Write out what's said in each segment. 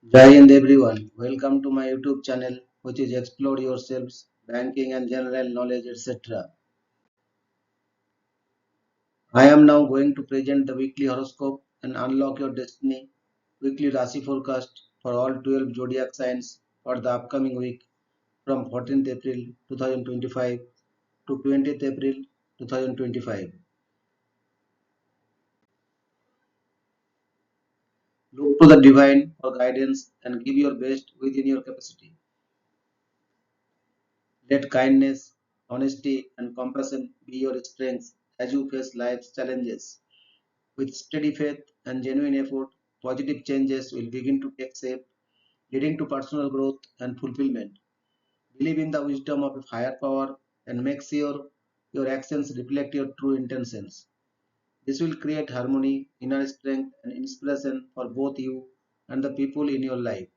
Jai Hind everyone. Welcome to my YouTube channel, which is Explore Yourselves, Banking and General Knowledge, etc. I am now going to present the weekly horoscope and unlock your destiny. Weekly Rashi forecast for all 12 zodiac signs for the upcoming week from 14th April 2025 to 20th April 2025. Look to the divine for guidance and give your best within your capacity. Let kindness, honesty, and compassion be your strengths as you face life's challenges. With steady faith and genuine effort, positive changes will begin to take shape, leading to personal growth and fulfillment. Believe in the wisdom of a higher power and make sure your actions reflect your true intentions. This will create harmony, inner strength, and inspiration for both you and the people in your life.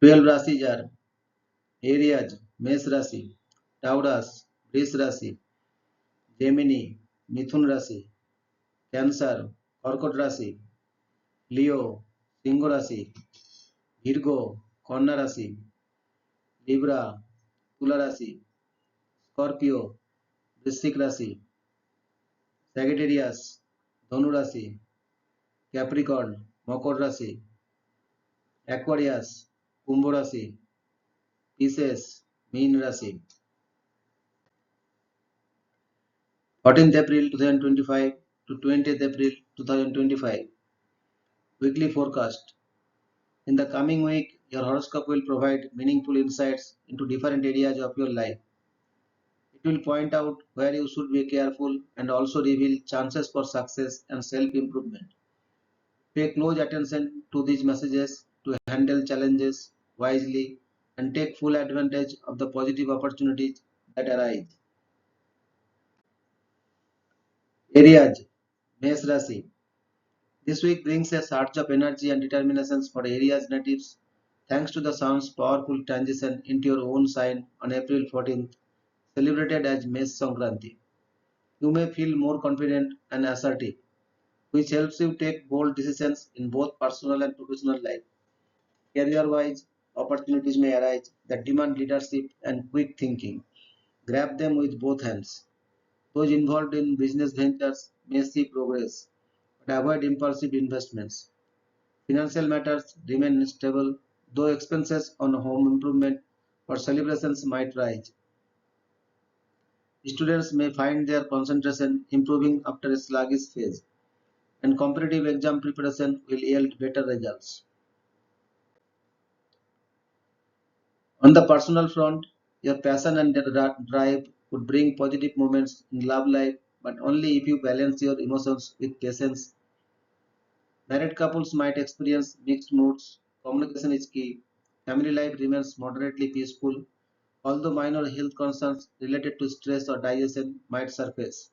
12 Rashi are Aries, Mesh Rashi, Taurus, Wrist Rashi, Gemini, Mithun Rashi, Cancer, Karkot Rashi, Leo, Singo Rashi, Virgo, Karna Rashi, Libra, Tula Rashi, Scorpio, Vrishik Rashi, Sagittarius, Dhanu Rashi, Capricorn, Makar Rashi, Aquarius, Kumbh Rashi, Pisces, Meen Rashi. 14th April 2025 to 20th April 2025. Weekly forecast. In the coming week, your horoscope will provide meaningful insights into different areas of your life. It will point out where you should be careful and also reveal chances for success and self improvement. Pay close attention to these messages to handle challenges wisely and take full advantage of the positive opportunities that arise. Areas, Mesh Rashi. This week brings a surge of energy and determination for Aries natives thanks to the sun's powerful transition into your own sign on April 14th, celebrated as Mesh Sankranti. You may feel more confident and assertive, which helps you take bold decisions in both personal and professional life. Career-wise, opportunities may arise that demand leadership and quick thinking. Grab them with both hands. Those involved in business ventures may see progress, but avoid impulsive investments. Financial matters remain stable, though expenses on home improvement or celebrations might rise. Students may find their concentration improving after a sluggish phase, and competitive exam preparation will yield better results. On the personal front, your passion and drive could bring positive moments in love life, but only if you balance your emotions with patience. Married couples might experience mixed moods. Communication is key. Family life remains moderately peaceful, although minor health concerns related to stress or digestion might surface.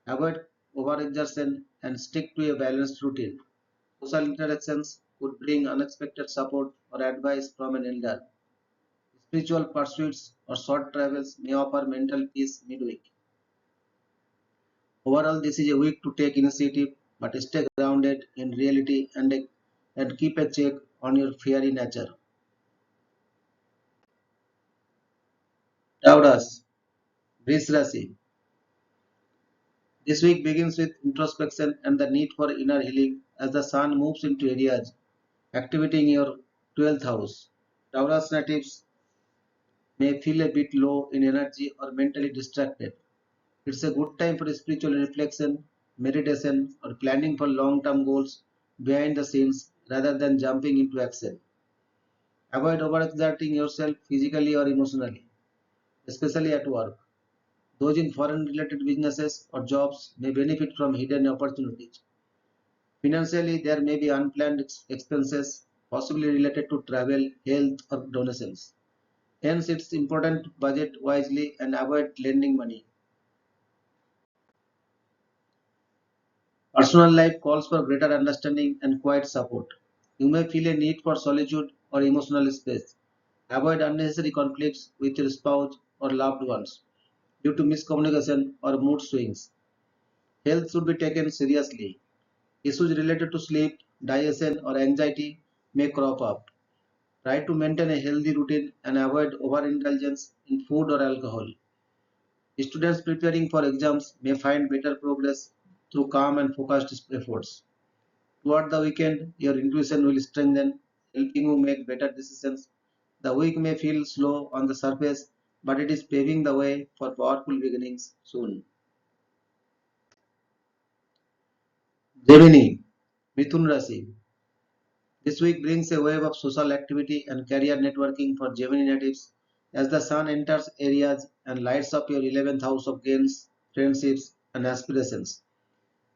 Avoid overexertion and stick to a balanced routine. Social interactions could bring unexpected support or advice from an elder. Spiritual pursuits or short travels may offer mental peace midweek. Overall, this is a week to take initiative, but stay grounded in reality and keep a check on your fiery nature. Taurus, Wrist Rashi. This week begins with introspection and the need for inner healing as the sun moves into areas activating your 12th house. Taurus natives may feel a bit low in energy or mentally distracted. It's a good time for spiritual reflection, meditation, or planning for long term goals behind the scenes rather than jumping into action. Avoid overexerting yourself physically or emotionally, especially at work. Those in foreign related businesses or jobs may benefit from hidden opportunities. Financially, there may be unplanned expenses, possibly related to travel, health, or donations. Hence, it's important to budget wisely and avoid lending money. Personal life calls for greater understanding and quiet support. You may feel a need for solitude or emotional space. Avoid unnecessary conflicts with your spouse or loved ones due to miscommunication or mood swings. Health should be taken seriously. Issues related to sleep, digestion, or anxiety may crop up. Try to maintain a healthy routine and avoid overindulgence in food or alcohol. Students preparing for exams may find better progress through calm and focused efforts. Toward the weekend, your intuition will strengthen, helping you make better decisions. The week may feel slow on the surface, but it is paving the way for powerful beginnings soon. Gemini, Mithun Rashi. This week brings a wave of social activity and career networking for Gemini natives as the sun enters areas and lights up your 11th house of gains, friendships, and aspirations.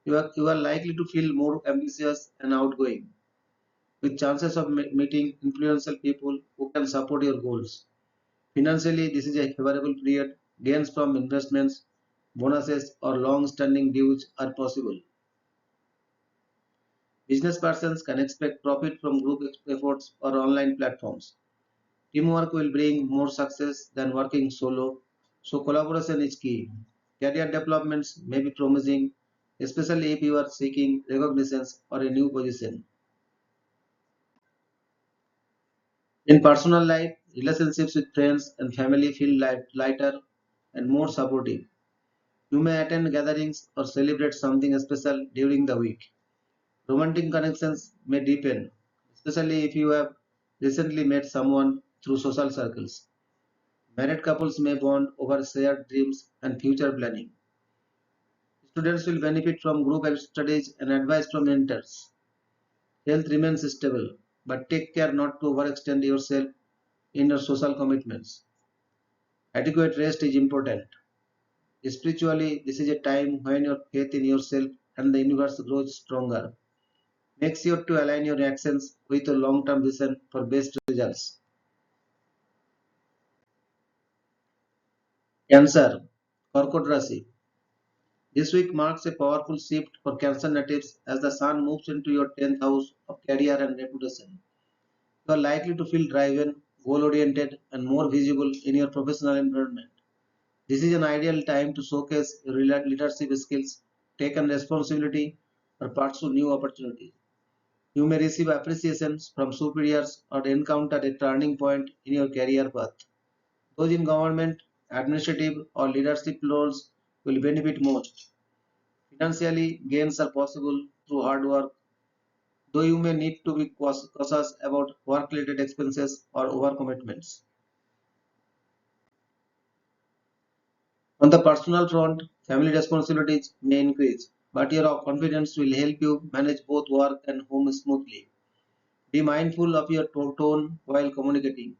You are likely to feel more ambitious and outgoing, with chances of meeting influential people who can support your goals. Financially, this is a favorable period. Gains from investments, bonuses, or long standing dues are possible. Business persons can expect profit from group efforts or online platforms. Teamwork will bring more success than working solo, so collaboration is key. Career developments may be promising, especially if you are seeking recognitions or a new position. In personal life, relationships with friends and family feel lighter and more supportive. You may attend gatherings or celebrate something special during the week. Romantic connections may deepen, especially if you have recently met someone through social circles. Married couples may bond over shared dreams and future planning. Students will benefit from group studies and advice from mentors. Health remains stable, but take care not to overextend yourself in your social commitments. Adequate rest is important. Spiritually, this is a time when your faith in yourself and the universe grows stronger. Make sure to align your actions with your long-term vision for best results. Cancer, Karkot Rashi. This week marks a powerful shift for Cancer natives as the sun moves into your 10th house of career and reputation. You are likely to feel driven, goal-oriented, and more visible in your professional environment. This is an ideal time to showcase your leadership skills, take on responsibility, or pursue new opportunities. You may receive appreciations from superiors or encounter a turning point in your career path. Those in government, administrative, or leadership roles will benefit most. Financially, gains are possible through hard work, though you may need to be cautious about work-related expenses or overcommitments. On the personal front, family responsibilities may increase, but your confidence will help you manage both work and home smoothly. Be mindful of your tone while communicating,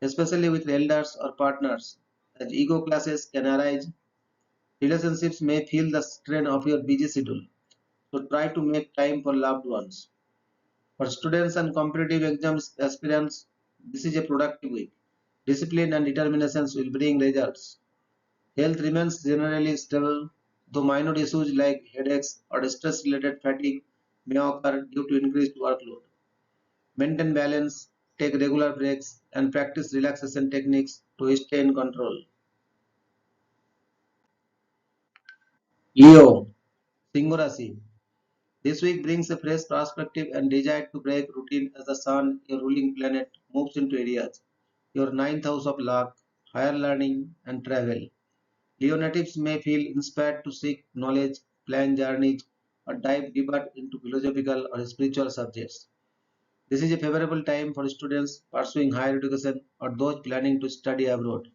especially with elders or partners, as ego clashes can arise. Relationships may feel the strain of your busy schedule, so try to make time for loved ones. For students and competitive exams aspirants, this is a productive week. Discipline and determination will bring results. Health remains generally stable, though minor issues like headaches or stress-related fatigue may occur due to increased workload. Maintain balance, take regular breaks, and practice relaxation techniques to stay in control. Leo, Singorasi. This week brings a fresh perspective and desire to break routine as the Sun, your ruling planet, moves into areas. Your ninth house of luck, higher learning, and travel. Leo natives may feel inspired to seek knowledge, plan journeys, or dive deeper into philosophical or spiritual subjects. This is a favorable time for students pursuing higher education or those planning to study abroad.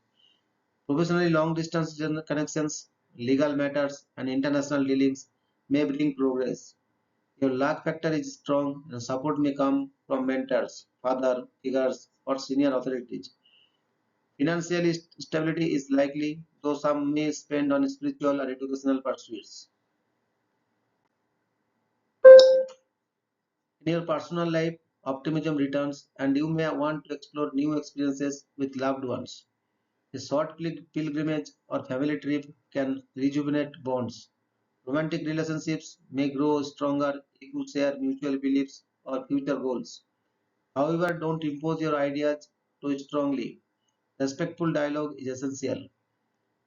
Professionally, long distance connections, legal matters, and international dealings may bring progress. Your luck factor is strong and support may come from mentors, father figures, or senior authorities. Financially, stability is likely, though some may spend on spiritual or educational pursuits. In your personal life, optimism returns and you may want to explore new experiences with loved ones. A short pilgrimage or family trip can rejuvenate bonds. Romantic relationships may grow stronger if you share mutual beliefs or future goals. However, don't impose your ideas too strongly. Respectful dialogue is essential.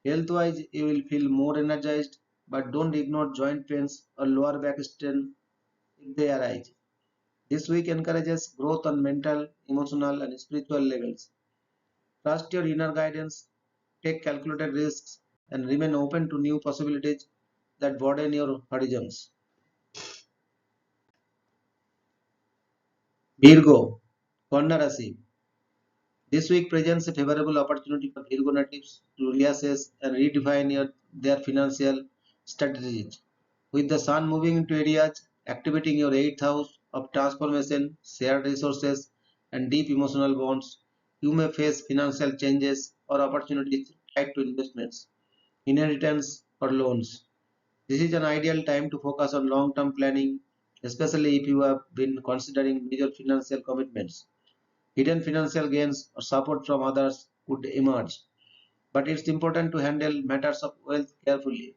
Health wise, you will feel more energized, but don't ignore joint pains or lower back strain. if they arise. This week encourages growth on mental, emotional, and spiritual levels. Trust your inner guidance, take calculated risks, and remain open to new possibilities that broaden your horizons. Virgo, Konna Rasi. This week presents a favorable opportunity for Virgo natives to reassess and redefine their financial strategies. With the sun moving into areas activating your 8th house of transformation, shared resources, and deep emotional bonds, you may face financial changes or opportunities tied to investments, inheritance, or loans. This is an ideal time to focus on long term planning, especially if you have been considering major financial commitments. Hidden financial gains or support from others could emerge, but it's important to handle matters of wealth carefully.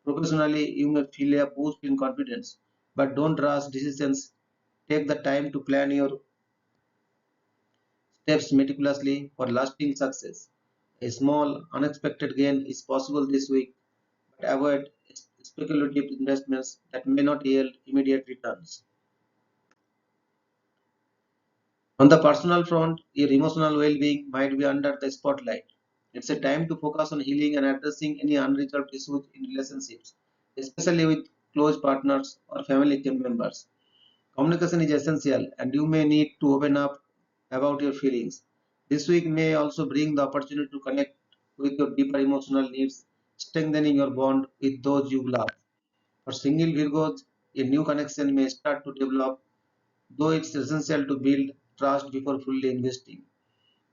Professionally, you may feel a boost in confidence, but don't rush decisions. Take the time to plan your steps meticulously for lasting success. A small, unexpected gain is possible this week, but avoid speculative investments that may not yield immediate returns. On the personal front, your emotional well being might be under the spotlight. It's a time to focus on healing and addressing any unresolved issues in relationships, especially with close partners or family members. Communication is essential, and you may need to open up about your feelings. This week may also bring the opportunity to connect with your deeper emotional needs, strengthening your bond with those you love. For single Virgos, a new connection may start to develop, though it's essential to build trust before fully investing.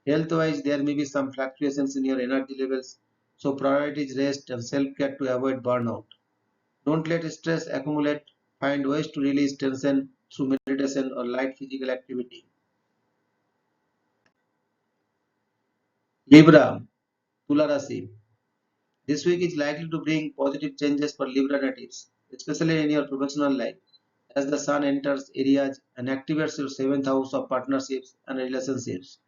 Health wise, there may be some fluctuations in your energy levels, so prioritize rest and self care to avoid burnout. Don't let stress accumulate. Find ways to release tension through meditation or light physical activity. Libra, Tula Rasi. This week is likely to bring positive changes for Libra natives, especially in your professional life, as the Sun enters areas and activates your 7th house of partnerships and relationships.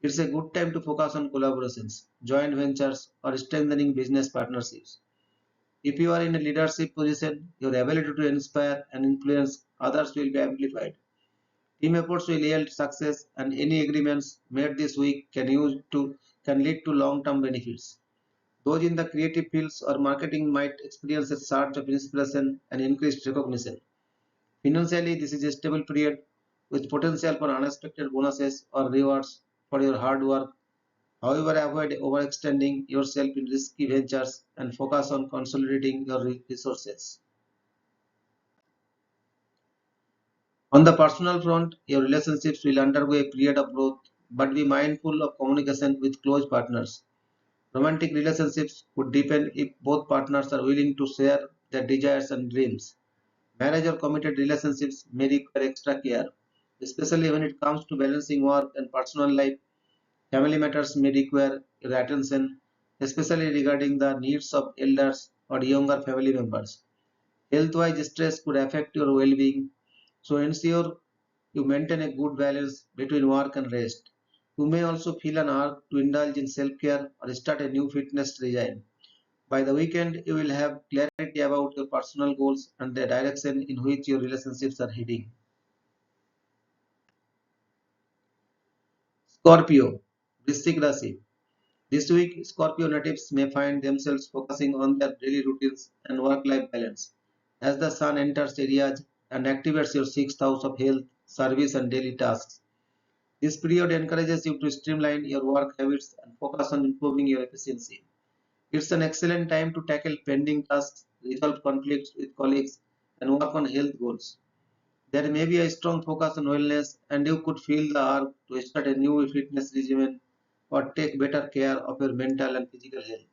It's a good time to focus on collaborations, joint ventures, or strengthening business partnerships. If you are in a leadership position, your ability to inspire and influence others will be amplified. Team efforts will yield success, and any agreements made this week can lead to long-term benefits. Those in the creative fields or marketing might experience a surge of inspiration and increased recognition. Financially, this is a stable period with potential for unexpected bonuses or rewards for your hard work. However, avoid overextending yourself in risky ventures and focus on consolidating your resources. On the personal front, your relationships will undergo a period of growth, but be mindful of communication with close partners. Romantic relationships could deepen if both partners are willing to share their desires and dreams. Marriage or committed relationships may require extra care, especially when it comes to balancing work and personal life. Family matters may require your attention, especially regarding the needs of elders or younger family members. Health-wise, stress could affect your well-being, so ensure you maintain a good balance between work and rest. You may also feel an urge to indulge in self-care or start a new fitness regime. By the weekend, you will have clarity about your personal goals and the direction in which your relationships are heading. Scorpio, Vristic Rasi. This week, Scorpio natives may find themselves focusing on their daily routines and work-life balance as the sun enters areas and activates your 6th house of health, service, and daily tasks. This period encourages you to streamline your work habits and focus on improving your efficiency. It's an excellent time to tackle pending tasks, resolve conflicts with colleagues, and work on health goals. There may be a strong focus on wellness, and you could feel the urge to start a new fitness regimen or take better care of your mental and physical health.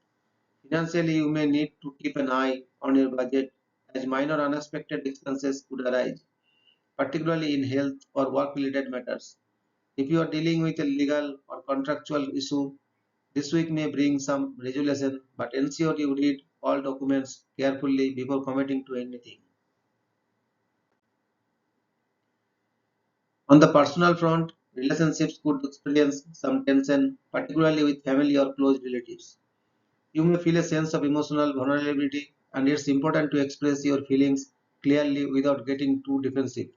Financially, you may need to keep an eye on your budget as minor unexpected expenses could arise, particularly in health or work related matters. If you are dealing with a legal or contractual issue, this week may bring some resolution, but ensure you read all documents carefully before committing to anything. On the personal front, relationships could experience some tension, particularly with family or close relatives. You may feel a sense of emotional vulnerability, and it's important to express your feelings clearly without getting too defensive.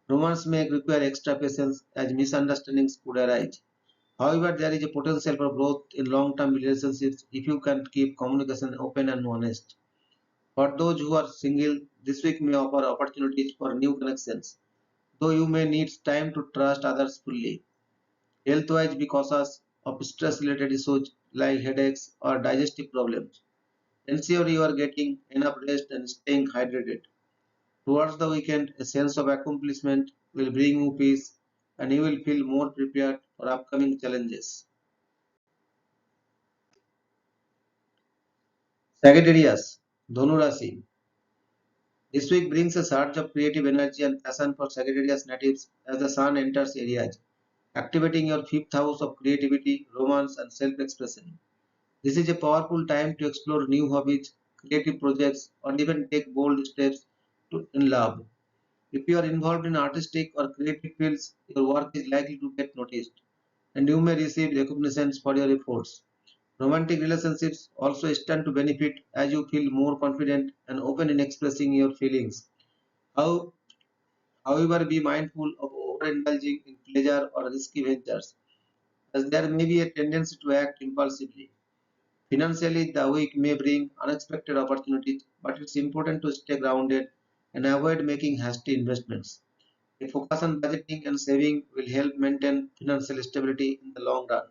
Romance may require extra patience as misunderstandings could arise. However, there is a potential for growth in long-term relationships if you can keep communication open and honest. For those who are single, this week may offer opportunities for new connections, though you may need time to trust others fully. Health-wise, be cautious of stress-related issues like headaches or digestive problems. Ensure you are getting enough rest and staying hydrated. Towards the weekend, a sense of accomplishment will bring you peace and you will feel more prepared for upcoming challenges. Sagittarius, Dhanu Rashi. This week brings a surge of creative energy and passion for Sagittarius natives as the sun enters Aries, activating your fifth house of creativity, romance, and self expression. This is a powerful time to explore new hobbies, creative projects, or even take bold steps in love. If you are involved in artistic or creative fields, your work is likely to get noticed, and you may receive recognitions for your efforts. Romantic relationships also stand to benefit as you feel more confident and open in expressing your feelings. How, However, be mindful of overindulging in pleasure or risky ventures, as there may be a tendency to act impulsively. Financially, the week may bring unexpected opportunities, but it's important to stay grounded and avoid making hasty investments. A focus on budgeting and saving will help maintain financial stability in the long run.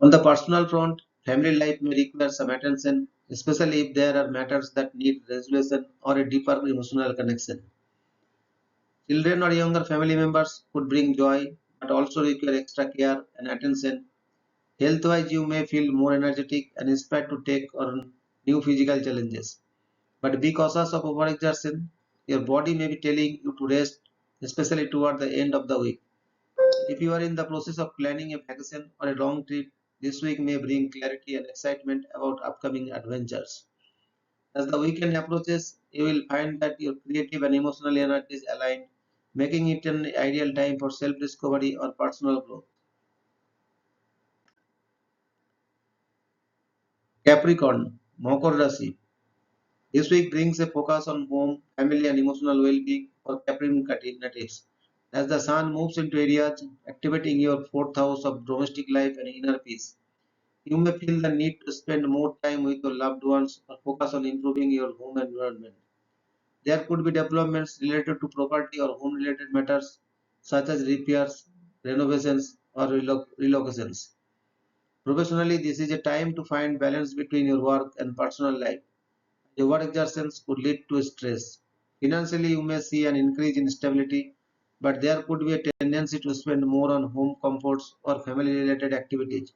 On the personal front, family life may require some attention, especially if there are matters that need resolution or a deeper emotional connection. Children or younger family members could bring joy, but also require extra care and attention. Health wise, you may feel more energetic and inspired to take on new physical challenges. But be cautious of overexertion. Your body may be telling you to rest, especially toward the end of the week. If you are in the process of planning a vacation or a long trip, this week may bring clarity and excitement about upcoming adventures. As the weekend approaches, you will find that your creative and emotional energies align, making it an ideal time for self discovery or personal growth. Capricorn, Makar Rashi. This week brings a focus on home, family, and emotional well being for Capricorn natives. As the sun moves into areas activating your fourth house of domestic life and inner peace, you may feel the need to spend more time with your loved ones or focus on improving your home environment. There could be developments related to property or home related matters such as repairs, renovations, or relocations. Professionally, this is a time to find balance between your work and personal life. Over exertions could lead to stress. Financially, you may see an increase in stability, but there could be a tendency to spend more on home comforts or family related activities.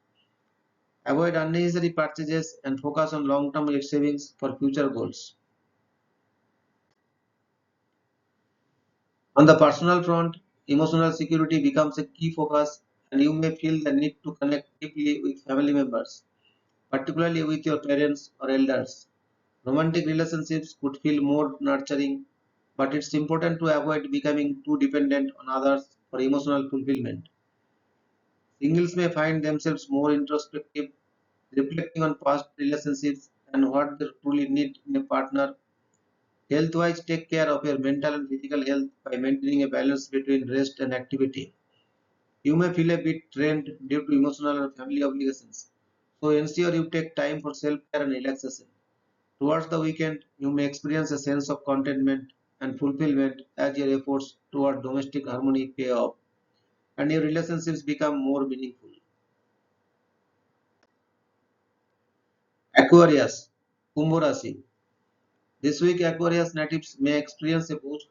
Avoid unnecessary purchases and focus on long term savings for future goals. On the personal front, emotional security becomes a key focus, and you may feel the need to connect deeply with family members, particularly with your parents or elders. Romantic relationships could feel more nurturing, but it's important to avoid becoming too dependent on others for emotional fulfillment. Singles may find themselves more introspective, reflecting on past relationships and what they truly need in a partner. Health wise, take care of your mental and physical health by maintaining a balance between rest and activity. You may feel a bit drained due to emotional or family obligations, so ensure you take time for self care and relaxation. Towards the weekend, you may experience a sense of contentment and fulfillment as your efforts toward domestic harmony pay off and your relationships become more meaningful. Aquarius, Kumbh Rashi. This week, Aquarius natives may experience a boost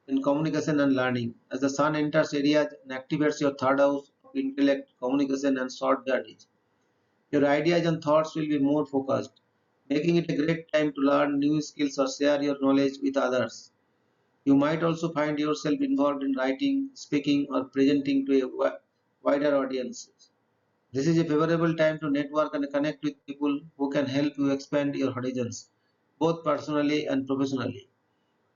in communication and learning as the sun enters areas and activates your third house of intellect, communication, and short journeys. Your ideas and thoughts will be more focused, making it a great time to learn new skills or share your knowledge with others. You might also find yourself involved in writing, speaking, or presenting to a wider audience. This is a favorable time to network and connect with people who can help you expand your horizons, both personally and professionally.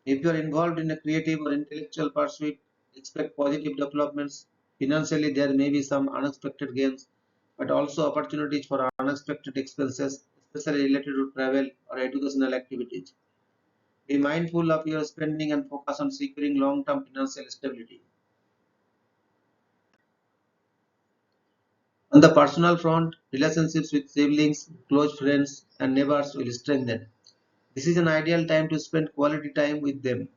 If you are involved in a creative or intellectual pursuit, expect positive developments. Financially, there may be some unexpected gains, but also opportunities for unexpected expenses, especially related to travel or educational activities. Be mindful of your spending and focus on securing long-term financial stability. On the personal front, relationships with siblings, close friends, and neighbors will strengthen. This is an ideal time to spend quality time with them.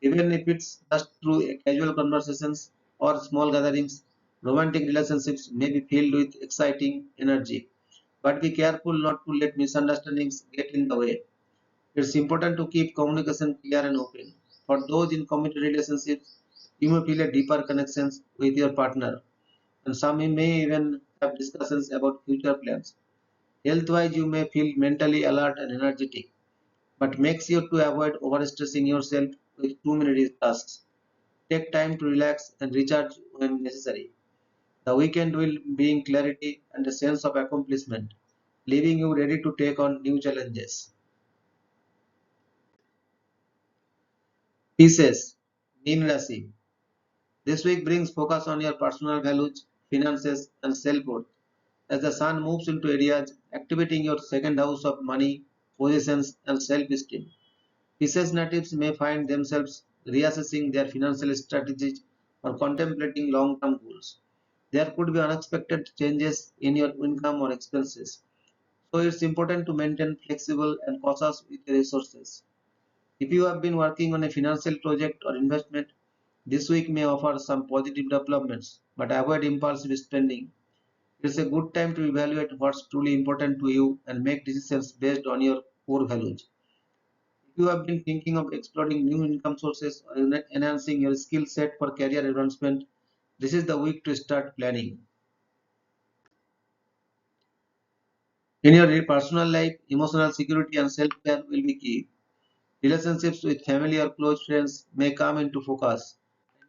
Even if it's just through casual conversations or small gatherings, romantic relationships may be filled with exciting energy. But be careful not to let misunderstandings get in the way. It's important to keep communication clear and open. For those in committed relationships, you may feel a deeper connection with your partner, and some may even have discussions about future plans. Health-wise, you may feel mentally alert and energetic, but make sure to avoid overstressing yourself with too many tasks. Take time to relax and recharge when necessary. The weekend will bring clarity and a sense of accomplishment, leaving you ready to take on new challenges. Pieces. Mean Rashi. This week brings focus on your personal values, finances, and self-worth. As the sun moves into areas activating your second house of money, possessions, and self-esteem. Pisces natives may find themselves reassessing their financial strategies or contemplating long-term goals. There could be unexpected changes in your income or expenses. So it's important to maintain flexible and cautious with your resources. If you have been working on a financial project or investment, this week may offer some positive developments, but avoid impulsive spending. It's a good time to evaluate what's truly important to you and make decisions based on your core values. If you have been thinking of exploring new income sources or enhancing your skill set for career advancement, this is the week to start planning. In your personal life, emotional security and self-care will be key. Relationships with family or close friends may come into focus.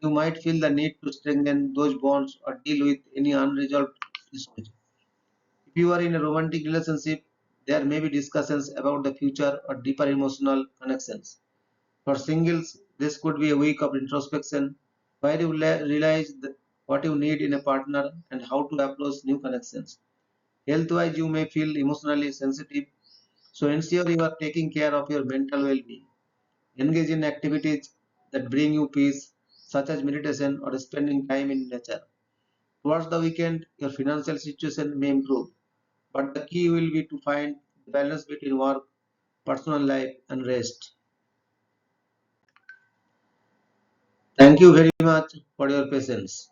You might feel the need to strengthen those bonds or deal with any unresolved issues. If you are in a romantic relationship, there may be discussions about the future or deeper emotional connections. For singles, this could be a week of introspection where you realize what you need in a partner and how to approach new connections. Health-wise, you may feel emotionally sensitive, so ensure you are taking care of your mental well-being. Engage in activities that bring you peace, such as meditation or spending time in nature. Towards the weekend, your financial situation may improve, but the key will be to find the balance between work, personal life, and rest. Thank you very much for your patience.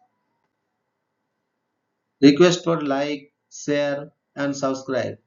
Request for like, share, and subscribe.